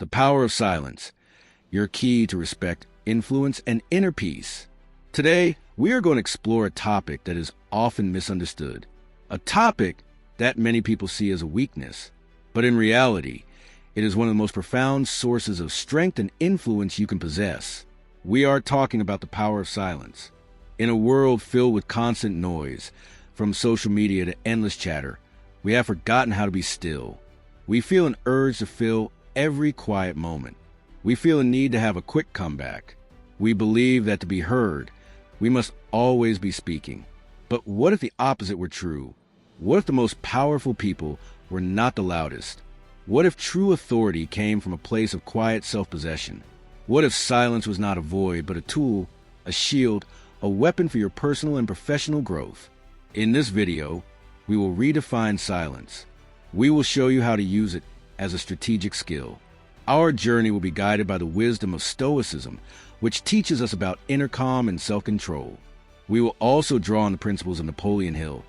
The power of silence, your key to respect, influence, and inner peace. Today, we are going to explore a topic that is often misunderstood, a topic that many people see as a weakness, but in reality, it is one of the most profound sources of strength and influence you can possess. We are talking about the power of silence. In a world filled with constant noise, from social media to endless chatter, we have forgotten how to be still. We feel an urge to fill every quiet moment. We feel a need to have a quick comeback. We believe that to be heard, we must always be speaking. But what if the opposite were true? What if the most powerful people were not the loudest? What if true authority came from a place of quiet self-possession? What if silence was not a void, but a tool, a shield, a weapon for your personal and professional growth? In this video, we will redefine silence. We will show you how to use it as a strategic skill. Our journey will be guided by the wisdom of Stoicism, which teaches us about inner calm and self-control. We will also draw on the principles of Napoleon Hill,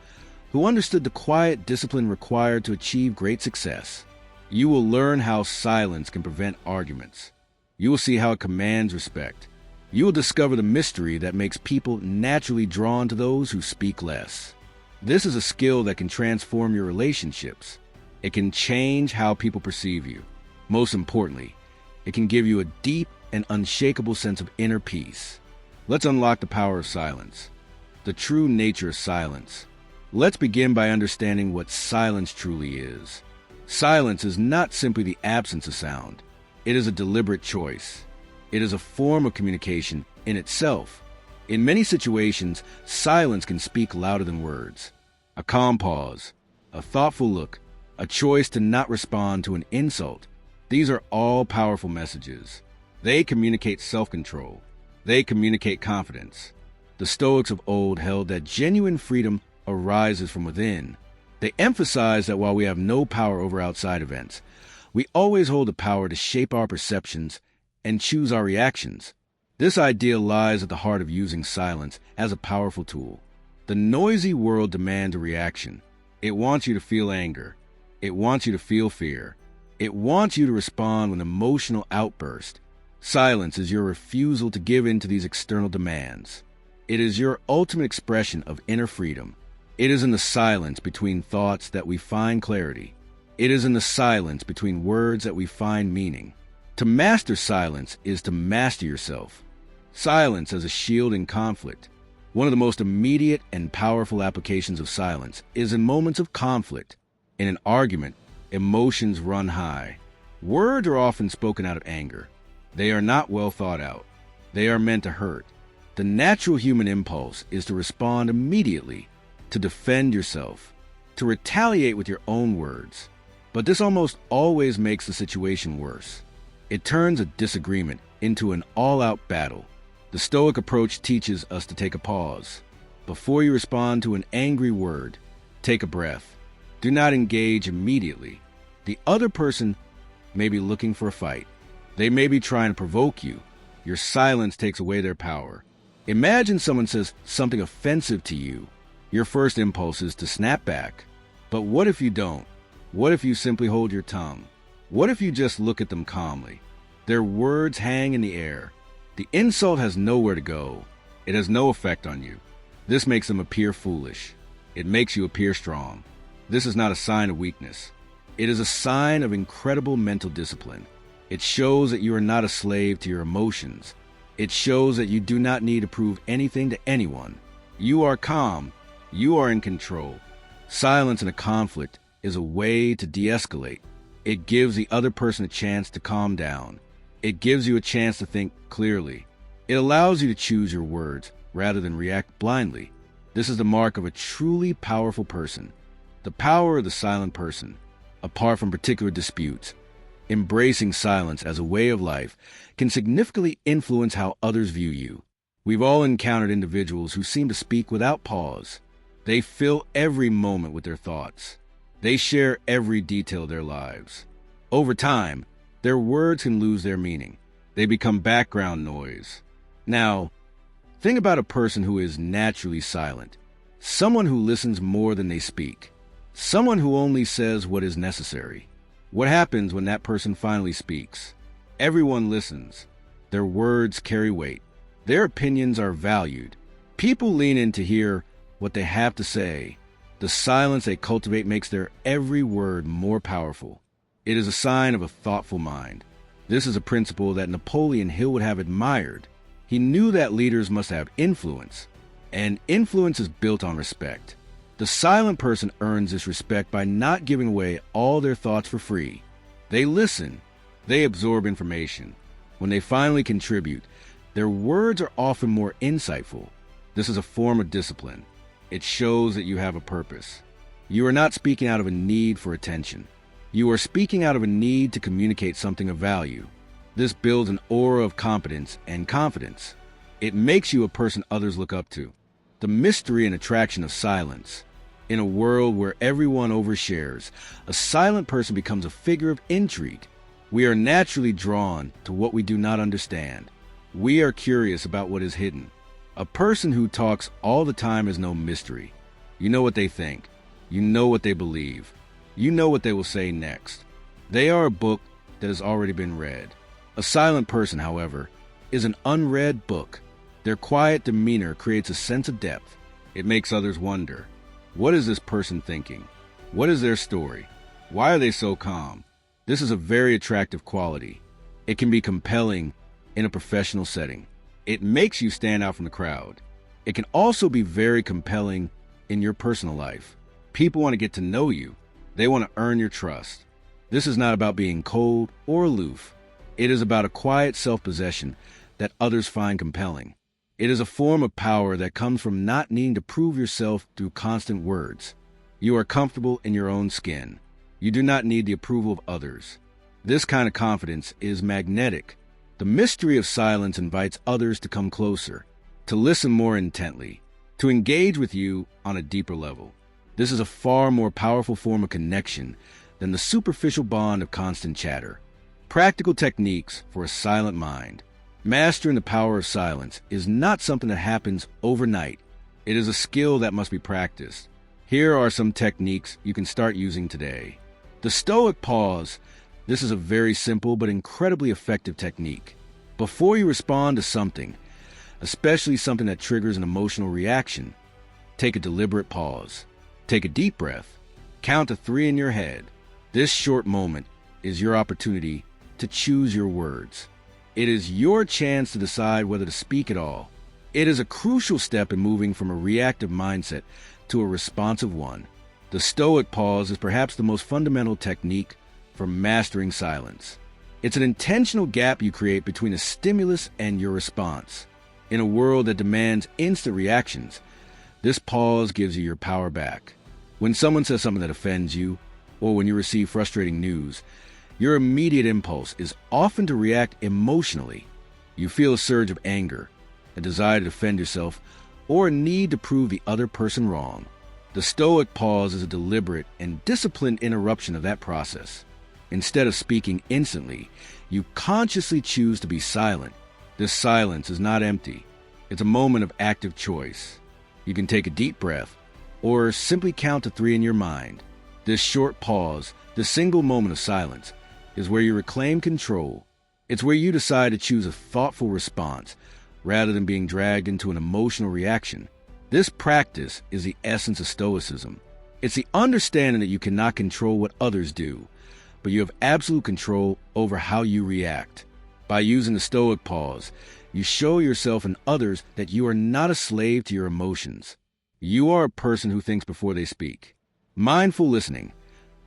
who understood the quiet discipline required to achieve great success. You will learn how silence can prevent arguments. You will see how it commands respect. You will discover the mystery that makes people naturally drawn to those who speak less. This is a skill that can transform your relationships. It can change how people perceive you. Most importantly, it can give you a deep and unshakable sense of inner peace. Let's unlock the power of silence. The true nature of silence. Let's begin by understanding what silence truly is. Silence is not simply the absence of sound. It is a deliberate choice. It is a form of communication in itself. In many situations, silence can speak louder than words. A calm pause, a thoughtful look, a choice to not respond to an insult. These are all powerful messages. They communicate self-control. They communicate confidence. The Stoics of old held that genuine freedom arises from within. They emphasize that while we have no power over outside events, we always hold the power to shape our perceptions and choose our reactions. This idea lies at the heart of using silence as a powerful tool. The noisy world demands a reaction. It wants you to feel anger. It wants you to feel fear. It wants you to respond with an emotional outburst. Silence is your refusal to give in to these external demands. It is your ultimate expression of inner freedom. It is in the silence between thoughts that we find clarity. It is in the silence between words that we find meaning. To master silence is to master yourself. Silence as a shield in conflict. One of the most immediate and powerful applications of silence is in moments of conflict. In an argument, emotions run high. Words are often spoken out of anger. They are not well thought out. They are meant to hurt. The natural human impulse is to respond immediately, to defend yourself, to retaliate with your own words. But this almost always makes the situation worse. It turns a disagreement into an all-out battle. The Stoic approach teaches us to take a pause. Before you respond to an angry word, take a breath. Do not engage immediately. The other person may be looking for a fight. They may be trying to provoke you. Your silence takes away their power. Imagine someone says something offensive to you. Your first impulse is to snap back. But what if you don't? What if you simply hold your tongue? What if you just look at them calmly? Their words hang in the air. The insult has nowhere to go. It has no effect on you. This makes them appear foolish. It makes you appear strong. This is not a sign of weakness. It is a sign of incredible mental discipline. It shows that you are not a slave to your emotions. It shows that you do not need to prove anything to anyone. You are calm. You are in control. Silence in a conflict is a way to de-escalate. It gives the other person a chance to calm down. It gives you a chance to think clearly. It allows you to choose your words rather than react blindly. This is the mark of a truly powerful person. The power of the silent person, apart from particular disputes. Embracing silence as a way of life can significantly influence how others view you. We've all encountered individuals who seem to speak without pause. They fill every moment with their thoughts. They share every detail of their lives. Over time, their words can lose their meaning. They become background noise. Now, think about a person who is naturally silent. Someone who listens more than they speak. Someone who only says what is necessary. What happens when that person finally speaks? Everyone listens. Their words carry weight. Their opinions are valued. People lean in to hear what they have to say. The silence they cultivate makes their every word more powerful. It is a sign of a thoughtful mind. This is a principle that Napoleon Hill would have admired. He knew that leaders must have influence, and influence is built on respect. The silent person earns this respect by not giving away all their thoughts for free. They listen. They absorb information. When they finally contribute, their words are often more insightful. This is a form of discipline. It shows that you have a purpose. You are not speaking out of a need for attention. You are speaking out of a need to communicate something of value. This builds an aura of competence and confidence. It makes you a person others look up to. The mystery and attraction of silence. In a world where everyone overshares, a silent person becomes a figure of intrigue. We are naturally drawn to what we do not understand. We are curious about what is hidden. A person who talks all the time is no mystery. You know what they think. You know what they believe. You know what they will say next. They are a book that has already been read. A silent person, however, is an unread book. Their quiet demeanor creates a sense of depth. It makes others wonder, what is this person thinking? What is their story? Why are they so calm? This is a very attractive quality. It can be compelling in a professional setting. It makes you stand out from the crowd. It can also be very compelling in your personal life. People want to get to know you. They want to earn your trust. This is not about being cold or aloof. It is about a quiet self-possession that others find compelling. It is a form of power that comes from not needing to prove yourself through constant words. You are comfortable in your own skin. You do not need the approval of others. This kind of confidence is magnetic. The mystery of silence invites others to come closer, to listen more intently, to engage with you on a deeper level. This is a far more powerful form of connection than the superficial bond of constant chatter. Practical techniques for a silent mind. Mastering the power of silence is not something that happens overnight. It is a skill that must be practiced. Here are some techniques you can start using today. The Stoic pause. This is a very simple but incredibly effective technique. Before you respond to something, especially something that triggers an emotional reaction, take a deliberate pause. Take a deep breath. Count to 3 in your head. This short moment is your opportunity to choose your words. It is your chance to decide whether to speak at all. It is a crucial step in moving from a reactive mindset to a responsive one. The Stoic pause is perhaps the most fundamental technique for mastering silence. It's an intentional gap you create between a stimulus and your response. In a world that demands instant reactions, this pause gives you your power back. When someone says something that offends you, or when you receive frustrating news, your immediate impulse is often to react emotionally. You feel a surge of anger, a desire to defend yourself, or a need to prove the other person wrong. The Stoic pause is a deliberate and disciplined interruption of that process. Instead of speaking instantly, you consciously choose to be silent. This silence is not empty. It's a moment of active choice. You can take a deep breath, or simply count to 3 in your mind. This short pause, this single moment of silence, is where you reclaim control. It's where you decide to choose a thoughtful response, rather than being dragged into an emotional reaction. This practice is the essence of Stoicism. It's the understanding that you cannot control what others do, but you have absolute control over how you react. By using the Stoic pause, you show yourself and others that you are not a slave to your emotions. You are a person who thinks before they speak. Mindful listening.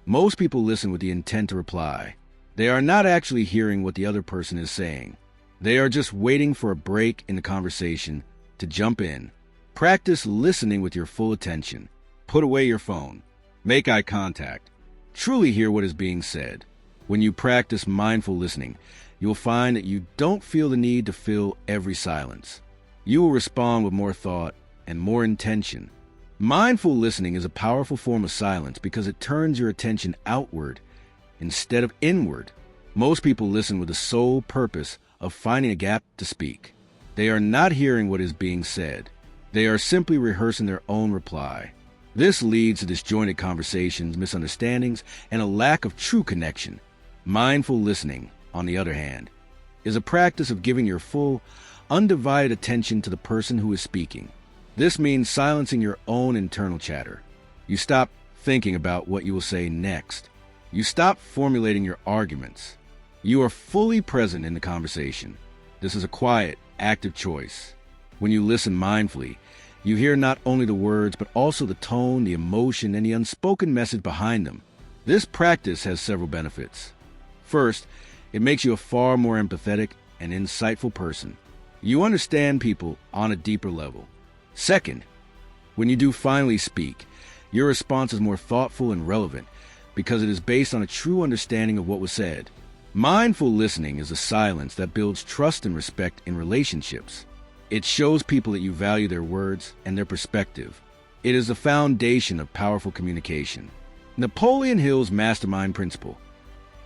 Most people listen with the intent to reply. They are not actually hearing what the other person is saying. They are just waiting for a break in the conversation to jump in. Practice listening with your full attention. Put away your phone. Make eye contact. Truly hear what is being said. When you practice mindful listening, you will find that you don't feel the need to fill every silence. You will respond with more thought and more intention. Mindful listening is a powerful form of silence because it turns your attention outward instead of inward. Most people listen with the sole purpose of finding a gap to speak. They are not hearing what is being said. They are simply rehearsing their own reply. This leads to disjointed conversations, misunderstandings, and a lack of true connection. Mindful listening, on the other hand, is a practice of giving your full, undivided attention to the person who is speaking. This means silencing your own internal chatter. You stop thinking about what you will say next. You stop formulating your arguments. You are fully present in the conversation. This is a quiet, active choice. When you listen mindfully, you hear not only the words, but also the tone, the emotion, and the unspoken message behind them. This practice has several benefits. First, it makes you a far more empathetic and insightful person. You understand people on a deeper level. Second, when you do finally speak, your response is more thoughtful and relevant because it is based on a true understanding of what was said. Mindful listening is a silence that builds trust and respect in relationships. It shows people that you value their words and their perspective. It is the foundation of powerful communication. Napoleon Hill's mastermind principle.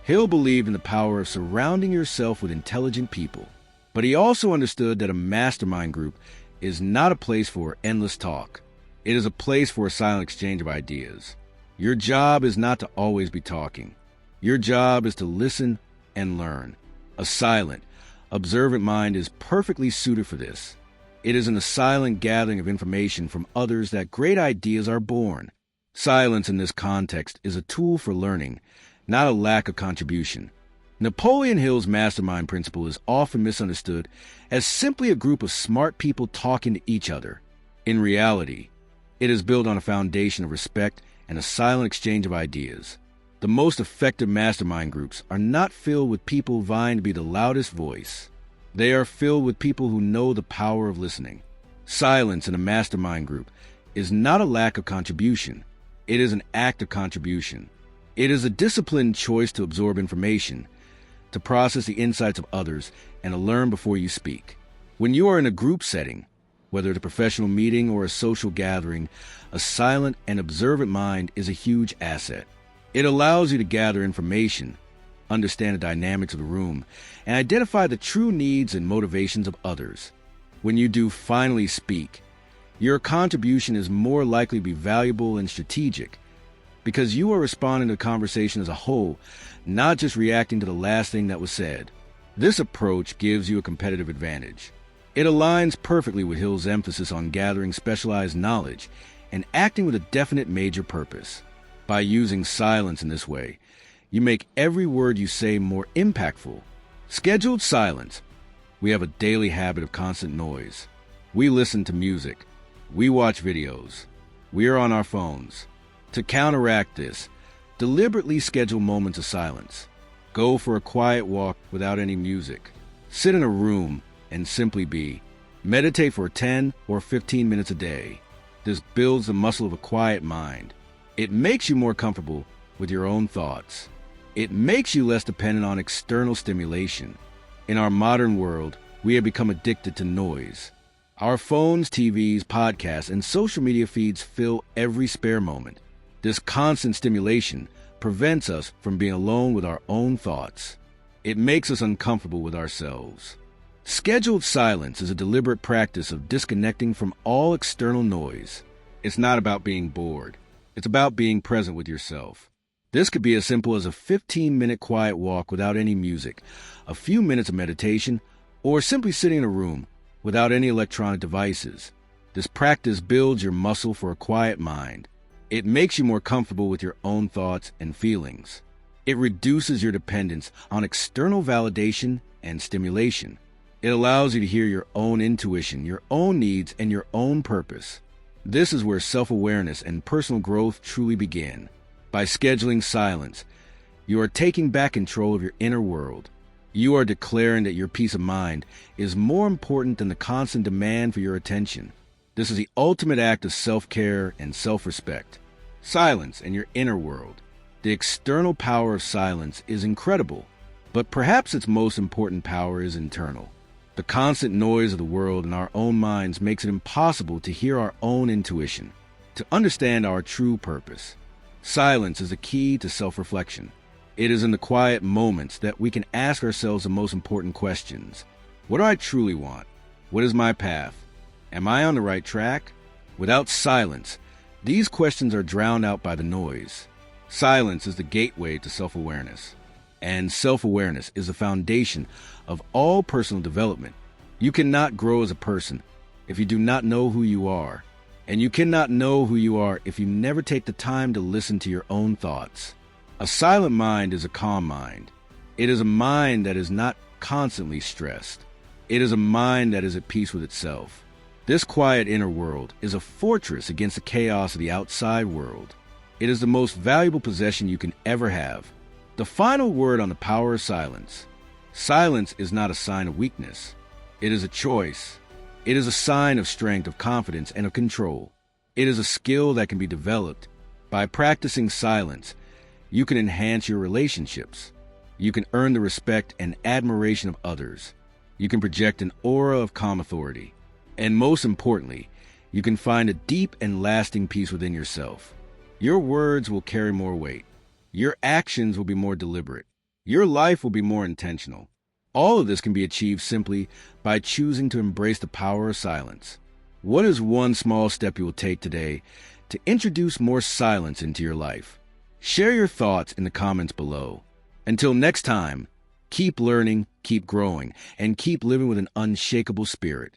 Hill believed in the power of surrounding yourself with intelligent people, but he also understood that a mastermind group is not a place for endless talk. It is a place for a silent exchange of ideas. Your job is not to always be talking. Your job is to listen and learn. A silent, observant mind is perfectly suited for this. It is in the silent gathering of information from others that great ideas are born. Silence in this context is a tool for learning, not a lack of contribution. Napoleon Hill's mastermind principle is often misunderstood as simply a group of smart people talking to each other. In reality, it is built on a foundation of respect and a silent exchange of ideas. The most effective mastermind groups are not filled with people vying to be the loudest voice. They are filled with people who know the power of listening. Silence in a mastermind group is not a lack of contribution. It is an act of contribution. It is a disciplined choice to absorb information, to process the insights of others, and to learn before you speak. When you are in a group setting, whether it's a professional meeting or a social gathering, a silent and observant mind is a huge asset. It allows you to gather information, understand the dynamics of the room, and identify the true needs and motivations of others. When you do finally speak, your contribution is more likely to be valuable and strategic, because you are responding to the conversation as a whole, not just reacting to the last thing that was said. This approach gives you a competitive advantage. It aligns perfectly with Hill's emphasis on gathering specialized knowledge and acting with a definite major purpose. By using silence in this way, you make every word you say more impactful. Scheduled silence. We have a daily habit of constant noise. We listen to music. We watch videos. We are on our phones. To counteract this, deliberately schedule moments of silence. Go for a quiet walk without any music. Sit in a room and simply be. Meditate for 10 or 15 minutes a day. This builds the muscle of a quiet mind. It makes you more comfortable with your own thoughts. It makes you less dependent on external stimulation. In our modern world, we have become addicted to noise. Our phones, TVs, podcasts, and social media feeds fill every spare moment. This constant stimulation prevents us from being alone with our own thoughts. It makes us uncomfortable with ourselves. Scheduled silence is a deliberate practice of disconnecting from all external noise. It's not about being bored. It's about being present with yourself. This could be as simple as a 15-minute quiet walk without any music, a few minutes of meditation, or simply sitting in a room without any electronic devices. This practice builds your muscle for a quiet mind. It makes you more comfortable with your own thoughts and feelings. It reduces your dependence on external validation and stimulation. It allows you to hear your own intuition, your own needs, and your own purpose. This is where self-awareness and personal growth truly begin. By scheduling silence, you are taking back control of your inner world. You are declaring that your peace of mind is more important than the constant demand for your attention. This is the ultimate act of self-care and self-respect. Silence in your inner world. The external power of silence is incredible, but perhaps its most important power is internal. The constant noise of the world in our own minds makes it impossible to hear our own intuition, to understand our true purpose. Silence is the key to self-reflection. It is in the quiet moments that we can ask ourselves the most important questions. What do I truly want? What is my path? Am I on the right track? Without silence, these questions are drowned out by the noise. Silence is the gateway to self-awareness. And self-awareness is the foundation of all personal development. You cannot grow as a person if you do not know who you are. And you cannot know who you are if you never take the time to listen to your own thoughts. A silent mind is a calm mind. It is a mind that is not constantly stressed. It is a mind that is at peace with itself. This quiet inner world is a fortress against the chaos of the outside world. It is the most valuable possession you can ever have. The final word on the power of silence. Silence is not a sign of weakness. It is a choice. It is a sign of strength, of confidence, and of control. It is a skill that can be developed. By practicing silence, you can enhance your relationships. You can earn the respect and admiration of others. You can project an aura of calm authority. And most importantly, you can find a deep and lasting peace within yourself. Your words will carry more weight. Your actions will be more deliberate. Your life will be more intentional. All of this can be achieved simply by choosing to embrace the power of silence. What is one small step you will take today to introduce more silence into your life? Share your thoughts in the comments below. Until next time, keep learning, keep growing, and keep living with an unshakable spirit.